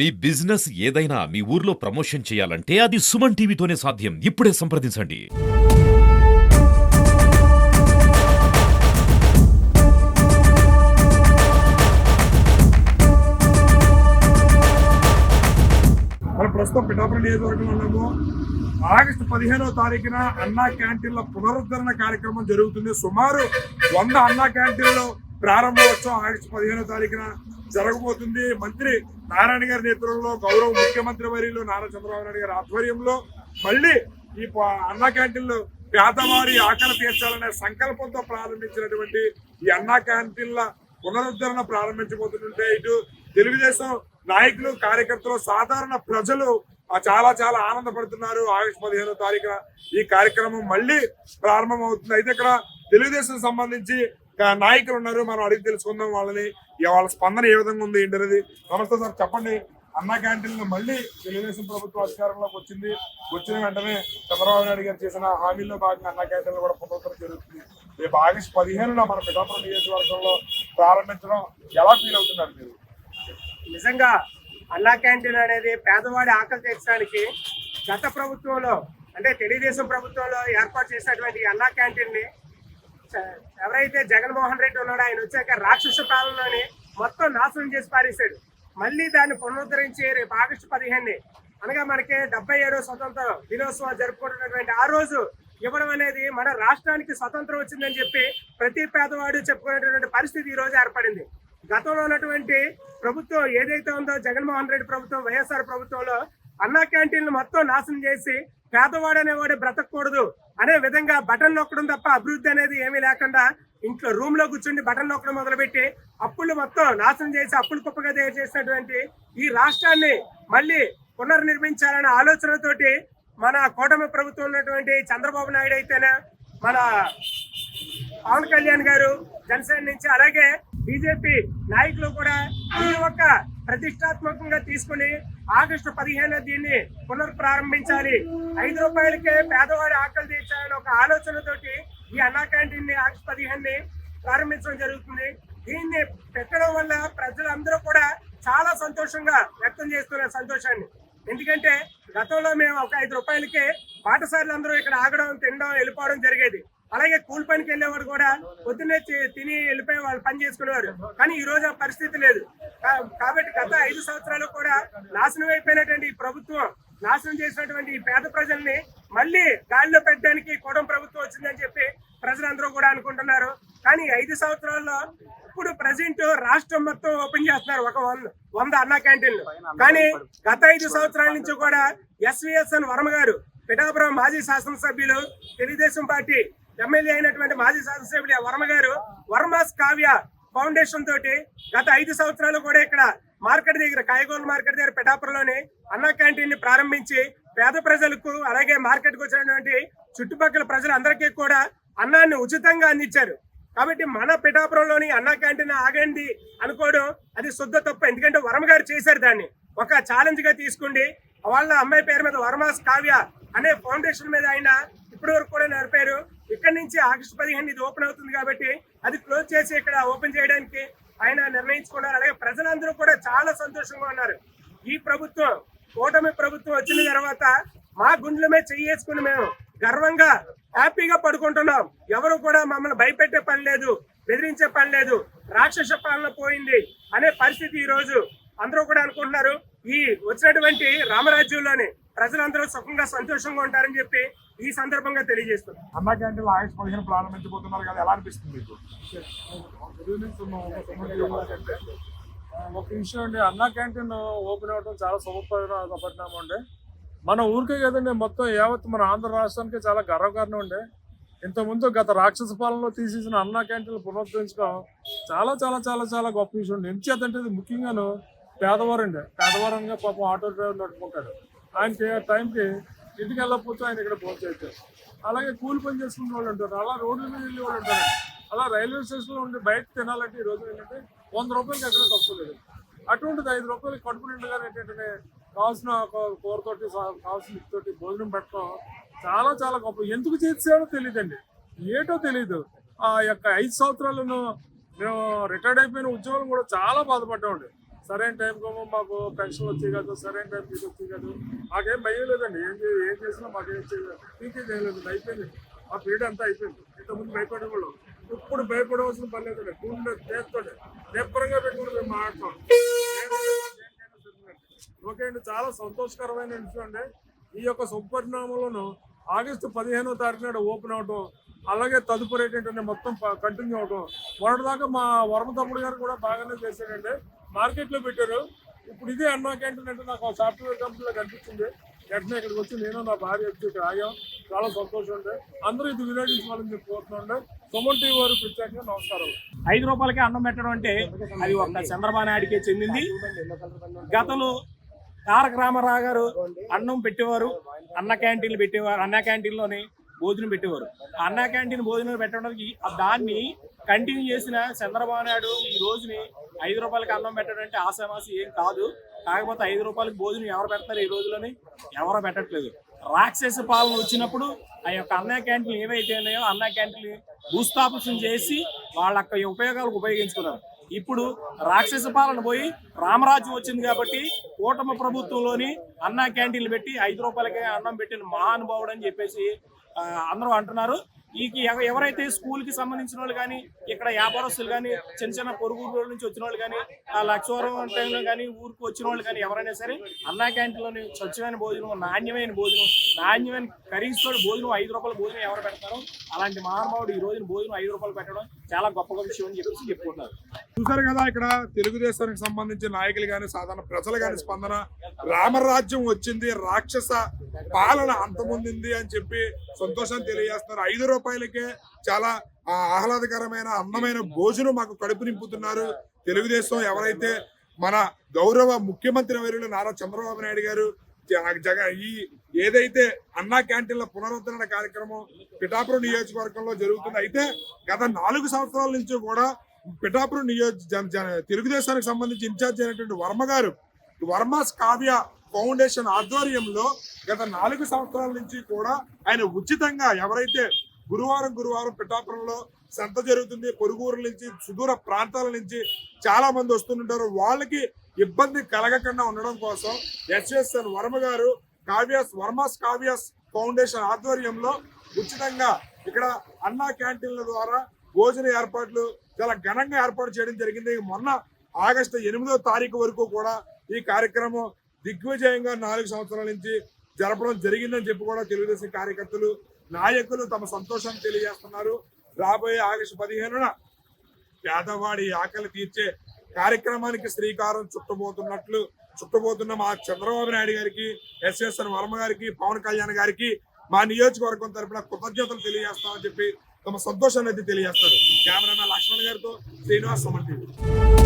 మీ business ఏదైనా మీ ఊర్లో promotion చేయాలంటే అది సుమన్ టీవీతోనే సాధ్యం. ఇప్పుడే సంప్రదించండి. మనం ప్రస్తుతం పిఠాపురం నియోజకవర్గంలో ఉన్నాము. ఆగస్టు 15వ తారీఖున అన్నా క్యాంటీన్ల పునరుద్ధరణ కార్యక్రమం జరుగుతుంది. సుమారు 100 అన్నా క్యాంటీన్లు ప్రారంభోత్సవం ఆగస్టు 15వ తారీఖున జరగబోతుంది. మంత్రి నారాయణ గారి నేతృత్వంలో గౌరవ ముఖ్యమంత్రి వర్యులు నారా చంద్రబాబు నాయుడు గారి ఆధ్వర్యంలో మళ్ళీ ఈ అన్నా క్యాంటీన్లు పేదవారి ఆకలి తీర్చాలనే సంకల్పంతో ప్రారంభించినటువంటి ఈ అన్నా క్యాంటీన్ల పునరుద్ధరణ ప్రారంభించబోతుంటే ఇటు తెలుగుదేశం నాయకులు, కార్యకర్తలు, సాధారణ ప్రజలు చాలా చాలా ఆనందపడుతున్నారు. ఆగస్టు 15వ తారీఖున ఈ కార్యక్రమం మళ్ళీ ప్రారంభం అవుతుంది. అయితే ఇక్కడ తెలుగుదేశం సంబంధించి నాయకులు ఉన్నారు, మనం అడిగి తెలుసుకుందాం వాళ్ళని. వాళ్ళ స్పందన ఏ విధంగా ఉంది ఏంటనేది. నమస్తే సార్, చెప్పండి. అన్నా క్యాంటీన్లు మళ్ళీ తెలుగుదేశం ప్రభుత్వం అధికారంలోకి వచ్చిన వెంటనే చంద్రబాబు నాయుడు గారు చేసిన హామీల్లో భాగంగా అన్నా క్యాంటీన్లు కూడా పునరుద్ధరణ జరుగుతుంది. రేపు ఆగస్టు 15న మన పిఠాపురం నియోజకవర్గంలో ప్రారంభించడం ఎలా ఫీల్ అవుతున్నారు మీరు? నిజంగా అన్నా క్యాంటీన్ అనేది పేదవాడి ఆకలి తీర్చడానికి గత ప్రభుత్వంలో అంటే తెలుగుదేశం ప్రభుత్వంలో ఏర్పాటు చేసినటువంటి అన్నా క్యాంటీన్ ని ఎవరైతే జగన్మోహన్ రెడ్డి ఉన్నాడో ఆయన వచ్చాక రాక్షస పాలనని మొత్తం నాశనం చేసి పారేశాడు. మళ్ళీ దాన్ని పునరుద్ధరించి రేపు ఆగస్టు 15 అనగా మనకి 77వ స్వతంత్ర దినోత్సవం జరుపుకుంటున్నటువంటి ఆ రోజు ఇవ్వడం అనేది మన రాష్ట్రానికి స్వతంత్రం వచ్చిందని చెప్పి ప్రతి పేదవాడు చెప్పుకునేటువంటి పరిస్థితి ఈ రోజు ఏర్పడింది. గతంలో ఉన్నటువంటి ప్రభుత్వం ఏదైతే ఉందో జగన్మోహన్ రెడ్డి ప్రభుత్వం, వైఎస్ఆర్ ప్రభుత్వంలో అన్నా క్యాంటీన్లు మొత్తం నాశనం చేసి పేదవాడు అనేవాడు బ్రతకూడదు అనే విధంగా బటన్ నొక్కడం తప్ప అభివృద్ధి అనేది ఏమీ లేకుండా ఇంట్లో రూమ్ లో కూర్చుండి బటన్ నొక్కడం మొదలుపెట్టి అప్పులు మొత్తం నాశనం చేసి అప్పులు కుప్పగా తయారు చేసినటువంటి ఈ రాష్ట్రాన్ని మళ్ళీ పునర్నిర్మించాలనే ఆలోచనతోటి మన కూటమి ప్రభుత్వం ఉన్నటువంటి చంద్రబాబు నాయుడు అయితేనే, మన పవన్ కళ్యాణ్ గారు జనసేన నుంచి, అలాగే బీజేపీ నాయకులు కూడా ఈ ఒక్క ప్రతిష్టాత్మకంగా తీసుకుని ఆగస్టు 15 దీన్ని పునఃప్రారంభించాలి, 5 రూపాయలకే పేదవాడి ఆకలి తీర్చాలని ఒక ఆలోచనతోటి ఈ అన్నా క్యాంటీన్ ని ఆగస్టు 15 ప్రారంభించడం జరుగుతుంది. దీన్ని పెట్టడం వల్ల ప్రజలందరూ కూడా చాలా సంతోషంగా వ్యక్తం చేస్తున్నారు సంతోషాన్ని. ఎందుకంటే గతంలో మేము ఒక 5 రూపాయలకే పాఠశాలలు అందరూ ఇక్కడ ఆగడం, తినడం, వెళ్ళిపోవడం జరిగేది. అలాగే కూలి పనికి వెళ్ళేవారు కూడా పొద్దున్నే తిని వెళ్ళిపోయి వాళ్ళు పని చేసుకునేవారు. కానీ ఈ రోజు ఆ పరిస్థితి లేదు. కాబట్టి గత 5 సంవత్సరాలు కూడా నాశనం అయిపోయినటువంటి ఈ ప్రభుత్వం, నాశనం చేసినటువంటి ఈ పేద ప్రజల్ని మళ్ళీ గాలిలో పెట్టడానికి కూటమి ప్రభుత్వం వచ్చిందని చెప్పి ప్రజలందరూ కూడా అనుకుంటున్నారు. కానీ 5 సంవత్సరాల్లో ఇప్పుడు ప్రజెంట్ రాష్ట్రం మొత్తం ఓపెన్ చేస్తున్నారు ఒక 100 అన్నా క్యాంటీన్లు. కానీ గత 5 సంవత్సరాల నుంచి కూడా ఎస్విఎస్ఎన్ వర్మ గారు, పిఠాపురం మాజీ శాసనసభ్యులు, తెలుగుదేశం పార్టీ ఎమ్మెల్యే అయినటువంటి మాజీ శాసనసభ్యులు వర్మ గారు వర్మాస్ కావ్య ఫౌండేషన్ తోటి గత 5 సంవత్సరాలు కూడా ఇక్కడ మార్కెట్ దగ్గర, కాయగూరల మార్కెట్ దగ్గర పిఠాపురంలోని అన్నా క్యాంటీన్ ని ప్రారంభించి పేద ప్రజలకు, అలాగే మార్కెట్ కు వచ్చినటువంటి చుట్టుపక్కల ప్రజలందరికీ కూడా అన్నాన్ని ఉచితంగా అందించారు. కాబట్టి మన పిఠాపురంలోని అన్నా క్యాంటీన్ ఆగండి అనుకోవడం అది శుద్ధ తప్పు. ఎందుకంటే వర్మ గారు చేశారు, దాన్ని ఒక ఛాలెంజ్ గా తీసుకుండి వాళ్ళ అమ్మాయి పేరు మీద వర్మాస్ కావ్య అనే ఫౌండేషన్ మీద ఆయన ఇప్పటి వరకు కూడా నడిపారు. ఇక్కడ నుంచి ఆగస్టు 15 ఇది ఓపెన్ అవుతుంది కాబట్టి అది క్లోజ్ చేసి ఇక్కడ ఓపెన్ చేయడానికి ఆయన నిర్ణయించుకున్నారు. అలాగే ప్రజలందరూ కూడా చాలా సంతోషంగా ఉన్నారు. ఈ ప్రభుత్వం, కూటమి ప్రభుత్వం వచ్చిన తర్వాత మా గుండెల మీద చెయ్యేసుకుని మేము గర్వంగా హ్యాపీగా పడుకుంటున్నాం. ఎవరు కూడా మమ్మల్ని భయపెట్టే పని లేదు, బెదిరించే పని లేదు, రాక్షస పాలన పోయింది అనే పరిస్థితి ఈ రోజు అందరూ కూడా అనుకుంటున్నారు. ఈ వచ్చినటువంటి రామరాజ్యంలోనే ప్రజలందరూ సుఖంగా సంతోషంగా ఉంటారని చెప్పి ఈ సందర్భంగా తెలియజేస్తున్నారు. అన్నా క్యాంటీన్ ఆగస్టు 15 ప్రారంభించబోతున్నారు కదా, ఎలా అనిపిస్తుంది మీకు? ఒక విషయం అండి, అన్నా క్యాంటీన్ ఓపెన్ అవ్వడం చాలా శుభపరిణామం అండి. మన ఊరికే కదండి, మొత్తం యావత్ మన ఆంధ్ర రాష్ట్రానికి చాలా గర్వకారణం అండి. ఇంతకుముందు గత రాక్షస పాలనలో తీసేసిన అన్నా క్యాంటీన్లు పునరుద్ధరించడం చాలా చాలా చాలా చాలా గొప్ప విషయం అండి. ఎంచేతంటే ఇది ముఖ్యంగాను పేదవారండి, పేదవారంగా పాపం ఆటో డ్రైవర్ నడుపుకుంటాడు. ఆయనకి టైంకి ఇంటికి వెళ్ళకపోతే ఆయన ఇక్కడ భోజనం చేస్తారు. అలాగే కూలి పని చేసుకునే వాళ్ళు ఉంటారు, అలా రోడ్ల మీద వెళ్ళే వాళ్ళు ఉంటారు. అలా రైల్వే స్టేషన్లో ఉండి బయట తినాలంటే ఈ రోజు ఏంటంటే 100 రూపాయలకి ఎక్కడ తక్కువ లేదు. అటువంటిది 5 రూపాయలకి కడుపు నిండుగా ఏంటంటే కావాల్సిన కూరతోటి, కావాల్సిన తోటి భోజనం పెట్టడం చాలా చాలా గొప్ప. ఎందుకు చేసాడో తెలియదండి, ఏటో తెలియదు. ఆ యొక్క 5 సంవత్సరాలను మేము రిటైర్డ్ అయిపోయిన ఉద్యోగులు కూడా చాలా బాధపడ్డామండి. సరైన టైంకి మాకు పెన్షన్ వచ్చే కాదు, సరైన టైంకి ఇది వచ్చే కాదు. మాకేం భయం లేదండి. ఏం చేసినా మాకేం చేయలేదు, పీకేది ఏం లేదు, అయిపోయింది. ఆ పీరియడ్ అంతా అయిపోయింది. ఇంతకుముందు భయపడేవాళ్ళు, ఇప్పుడు భయపడవలసిన పని లేదండి. గుండె చేస్తోండి నిబ్బరంగా పెట్టుకుని మేము మాట్లాడతాం. ఓకే అండి, చాలా సంతోషకరమైన విషయం అండి. ఈ యొక్క శుభపరిణామంలోను ఆగస్టు 15వ తారీఖు నాడు ఓపెన్ అవటం, అలాగే తదుపరి ఏంటంటే మొత్తం కంటిన్యూ అవటం. మొన్నటిదాకా మా వరమ తమ్ముడు గారు కూడా బాగానే చేశాడండి, మార్కెట్లో పెట్టారు. ఇప్పుడు ఇదే అన్నా క్యాంటీన్ అంటే నాకు సాఫ్ట్వేర్ కంపెనీలో కనిపించింది. వెంటనే ఇక్కడికి వచ్చి నేను నా భార్య వచ్చి ఇక్కడ ఆగాం. చాలా సంతోషం అండి. అందరూ ఇది వినియోగించుకోవాలని చెప్పి కోరుతున్నాండి. సుమన్ టీవీ వారు ప్రత్యేకంగా నమస్కారం. 5 రూపాయలకి అన్నం పెట్టడం అంటే అది ఒక చంద్రబాబు నాయుడికే చెందింది. గతంలో తారక రామారావు గారు అన్నం పెట్టేవారు, అన్న క్యాంటీన్లు పెట్టేవారు, అన్న క్యాంటీన్లోనే భోజనం పెట్టేవారు. అన్న క్యాంటీన్ భోజనం పెట్టడానికి దాన్ని కంటిన్యూ చేసిన చంద్రబాబు నాయుడు ఈ రోజుని 5 రూపాయలకి అన్నం పెట్టడం అంటే ఆశామాసి ఏం కాదు. కాకపోతే 5 రూపాయలకి భోజనం ఎవరు పెడతారు ఈ రోజులని? ఎవరో పెట్టట్లేదు. రాక్షస పాలన వచ్చినప్పుడు ఆ యొక్క అన్న క్యాంటీన్లు ఏవైతే ఉన్నాయో అన్న క్యాంటీన్లు భూస్థాపన చేసి వాళ్ళ యొక్క ఉపయోగాలకు ఉపయోగించుకున్నారు. ఇప్పుడు రాక్షస పాలన పోయి రామరాజ్యం వచ్చింది కాబట్టి కూటమి ప్రభుత్వంలోని అన్న క్యాంటీన్లు పెట్టి 5 రూపాయలకే అన్నం పెట్టిన మహానుభావుడు అని చెప్పేసి అందరూ అంటున్నారు. ఎవరైతే స్కూల్ కి సంబంధించిన వాళ్ళు కానీ, ఇక్కడ వ్యాపారస్తులు కానీ, చిన్న చిన్న పొరుగురు నుంచి వచ్చిన వాళ్ళు కానీ, ఆ లక్షవరం టైంలో కానీ ఊరికి వచ్చిన వాళ్ళు కానీ ఎవరైనా సరే అన్నా క్యాంటీన్లోని స్వచ్ఛమైన భోజనం, నాణ్యమైన భోజనం, నాణ్యమైన ఖరీదుతో భోజనం 5 రూపాయల భోజనం ఎవరు పెడతారో అలాంటి మహానుభావుడు ఈ రోజున భోజనం 5 రూపాయలు పెట్టడం చాలా గొప్ప విషయం అని చెప్పేసి చెప్పుకుంటున్నారు. చూసారు కదా, ఇక్కడ తెలుగుదేశానికి సంబంధించిన నాయకులు గాని, సాధారణ ప్రజలు గాని స్పందన. రామరాజ్యం వచ్చింది, రాక్షస పాలన అంతమొందింది అని చెప్పి సంతోషాన్ని తెలియజేస్తున్నారు. 5 రూపాయలకే చాలా ఆహ్లాదకరమైన అందమైన భోజనం మాకు కడుపు నింపుతున్నారు. తెలుగుదేశం ఎవరైతే మన గౌరవ ముఖ్యమంత్రి వర్యులు నారా చంద్రబాబు నాయుడు గారు ఈ ఏదైతే అన్నా క్యాంటీన్ల పునరుద్ధరణ కార్యక్రమం పిఠాపురం నియోజకవర్గంలో జరుగుతుంది. అయితే గత 4 సంవత్సరాల నుంచి కూడా పిఠాపురం తెలుగుదేశానికి సంబంధించి ఇన్ఛార్జ్ అయినటువంటి వర్మ గారు వర్మస్ కావ్య ఫౌండేషన్ ఆధ్వర్యంలో గత 4 సంవత్సరాల నుంచి కూడా ఆయన ఉచితంగా ఎవరైతే గురువారం పిఠాపురంలో సంత జరుగుతుంది, పొరుగురు నుంచి సుదూర ప్రాంతాల నుంచి చాలా మంది వస్తుంటారు, వాళ్ళకి ఇబ్బంది కలగకుండా ఉండడం కోసం ఎస్ఎస్ఎన్ వర్మ గారు వర్మస్ కావ్యాస్ ఫౌండేషన్ ఆధ్వర్యంలో ఉచితంగా ఇక్కడ అన్నా క్యాంటీన్ల ద్వారా భోజన ఏర్పాట్లు చాలా ఘనంగా ఏర్పాటు చేయడం జరిగింది. మొన్న ఆగస్టు 8వ తారీఖు వరకు కూడా ఈ కార్యక్రమం దిగ్విజయంగా 4 సంవత్సరాల నుంచి జరపడం జరిగిందని చెప్పి కూడా తెలుగుదేశం కార్యకర్తలు నాయకులు తమ సంతోషాన్ని తెలియజేస్తున్నారు. రాబోయే ఆగస్టు 15న పేదవాడి ఆకలి తీర్చే కార్యక్రమానికి శ్రీకారం చుట్టబోతున్న మా చంద్రబాబు నాయుడు గారికి, ఎస్ఎస్ఎన్ వర్మ గారికి, పవన్ కళ్యాణ్ గారికి మా నియోజకవర్గం తరపున కృతజ్ఞతలు తెలియజేస్తామని చెప్పి తమ సంతోషాన్ని అయితే తెలియజేస్తారు. కెమెరామెన్ లక్ష్మణ్ గారితో శ్రీనివాస్, సుమన్ టీవీ.